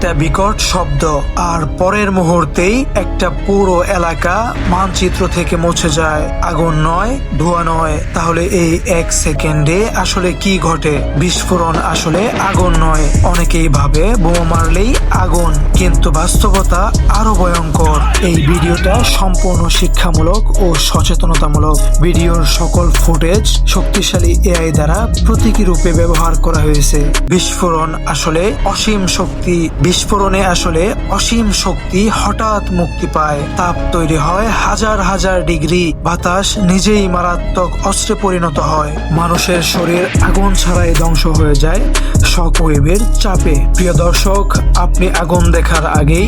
একটা বিকট শব্দ, আর পরের মুহূর্তেই একটা পুরো এলাকা মানচিত্র থেকে মুছে যায়। আগুন নয়, ধোঁয়া নয়, তাহলে এই 1 সেকেন্ডে আসলে কি ঘটে? বিস্ফোরণ আসলে আগুন নয়। অনেকেই ভাবে বোমা মারলেই আগুন, কিন্তু বাস্তবতা আরো ভয়ঙ্কর। এই ভিডিওটা সম্পূর্ণ শিক্ষামূলক ও সচেতনতামূলক। ভিডিওর সকল ফুটেজ শক্তিশালী এআই দ্বারা প্রতীকী রূপে ব্যবহার করা হয়েছে। বিস্ফোরণ আসলে অসীম শক্তি। বিস্ফোরণে আসলে অসীম শক্তি হঠাৎ মুক্তি পায়। তাপ তৈরি হয় হাজার হাজার ডিগ্রি। বাতাস নিজেই মারাত্মক অস্ত্রে পরিণত হয়। মানুষের শরীর আগুন ছাড়াই ধ্বংস হয়ে যায় শকওয়েভের চাপে। প্রিয় দর্শক, আপনি আগুন দেখার আগেই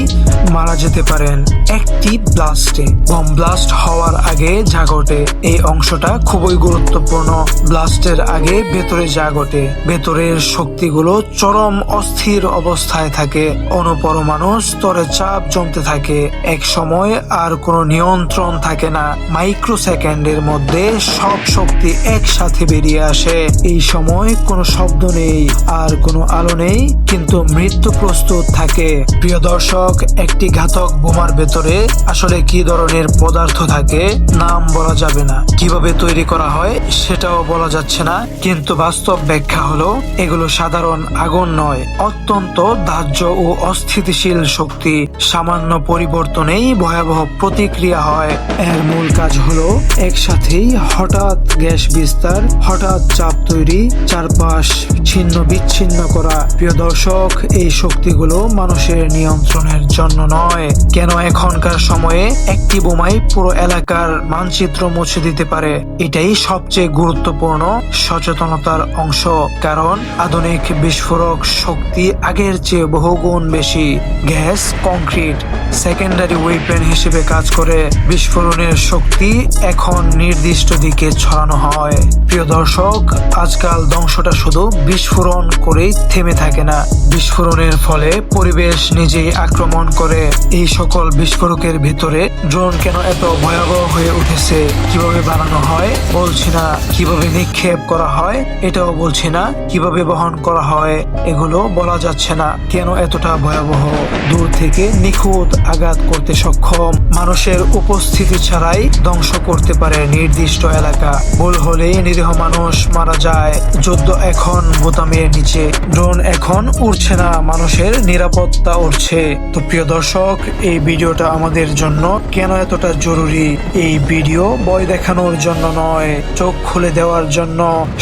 মারা যেতে পারেন একটি ব্লাস্টে। বম ব্লাস্ট হওয়ার আগে যা ঘটে, এই অংশটা খুবই গুরুত্বপূর্ণ। ব্লাস্টের আগে ভেতরে যা ঘটে, ভেতরের শক্তিগুলো চরম অস্থির অবস্থায় থাকে। অণুপরমাণু স্তরে চাপ জমতে থাকে। এক সময় আর কোনো নিয়ন্ত্রণ থাকে না। মাইক্রো সেকেন্ডের মধ্যে সব শক্তি একসাথে বেরিয়ে আসে। এই সময় কোনো শব্দ নেই, আর কোনো আলো নেই, কিন্তু মৃত্যু প্রস্তুত থাকে। প্রিয় দর্শক, একটি ঘাতক বোমার ভেতরে আসলে কি ধরনের পদার্থ থাকে নাম বলা যাবে না, কিভাবে তৈরি করা হয় সেটাও বলা যাচ্ছে না, কিন্তু বাস্তব ব্যাখ্যা হলো এগুলো সাধারণ আগুন নয়, অত্যন্ত দাহ্য ও অস্থিতিশীল শক্তি। সামান্য পরিবর্তনেই ভয়াবহ প্রতিক্রিয়া হয়। এর মূল কাজ হলো একসাথেই হঠাৎ গ্যাস বিস্তার, হঠাৎ চাপ তৈরি, চারপাশ ছিন্ন বিচ্ছিন্ন করা। প্রিয় দর্শক, এই শক্তিগুলো মানুষের নিয়ন্ত্রণের জন্য নয়। কেন এখনকার সময়ে একটি বোমাই পুরো এলাকার মানচিত্র মুছে দিতে পারে? এটাই সবচেয়ে গুরুত্বপূর্ণ সচেতনতার অংশ। কারণ আধুনিক বিস্ফোরক শক্তি আগের চেয়ে বহুগুণ বেশি। গ্যাস, কংক্রিট সেকেন্ডারি ওয়েপেন হিসেবে কাজ করে। বিস্ফোরণের শক্তি এখন নির্দিষ্ট দিকে ছড়ানো হয়। প্রিয় দর্শক, আজকাল ধ্বংসটা শুধু বিস্ফোরণ করেই থেমে থাকে না, বিস্ফোরণের ফলে পরিবেশ নিজেই আক্রমণ করে। এই সকল বিস্ফোরকের ভিতরে ড্রোন কেন এত ভয়াবহ হয়ে উঠেছে, কিভাবে বানানো হয় বলছি না, কিভাবে নিক্ষেপ করা হয় এটাও বলছি না, কিভাবে বহন করা হয় এগুলো বলা যাচ্ছে না। কেন এতটা ভয়াবহ? দূর থেকে নিখুঁত আঘাত করতে সক্ষম, মানুষের উপস্থিতি ছাড়াই ধ্বংস করতে পারে নির্দিষ্ট এলাকা। ভুল হলেই নিরীহ মানুষ মারা যায়। যুদ্ধ এখন বোতামের নিচে। ড্রোন এখন উড়ছে না, মানুষের নিরাপত্তা উঠছে। তো প্রিয় দর্শক, এই ভিডিওটা আমাদের জন্য কেন এতটা জরুরি? এই ভিডিও ভয় দেখানোর জন্য নয়, চোখ খুলে দেওয়ার জন্য।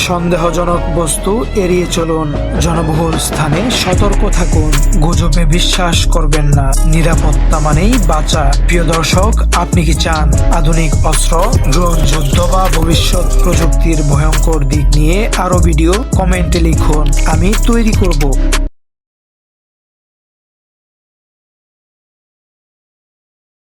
সন্দেহজনক বস্তু এড়িয়ে চলুন, জনবহুল স্থানে সতর্ক থাকুন, গুজবে বিশ্বাস করবেন না। নিরাপত্তা মানেই বাঁচা। প্রিয় দর্শক, আপনি কি চান আধুনিক অস্ত্র, ড্রোন যুদ্ধ বা ভবিষ্যৎ প্রযুক্তির ভয়ঙ্কর দিক নিয়ে আরো ভিডিও? কমেন্টে লিখুন, আমি তৈরি করব।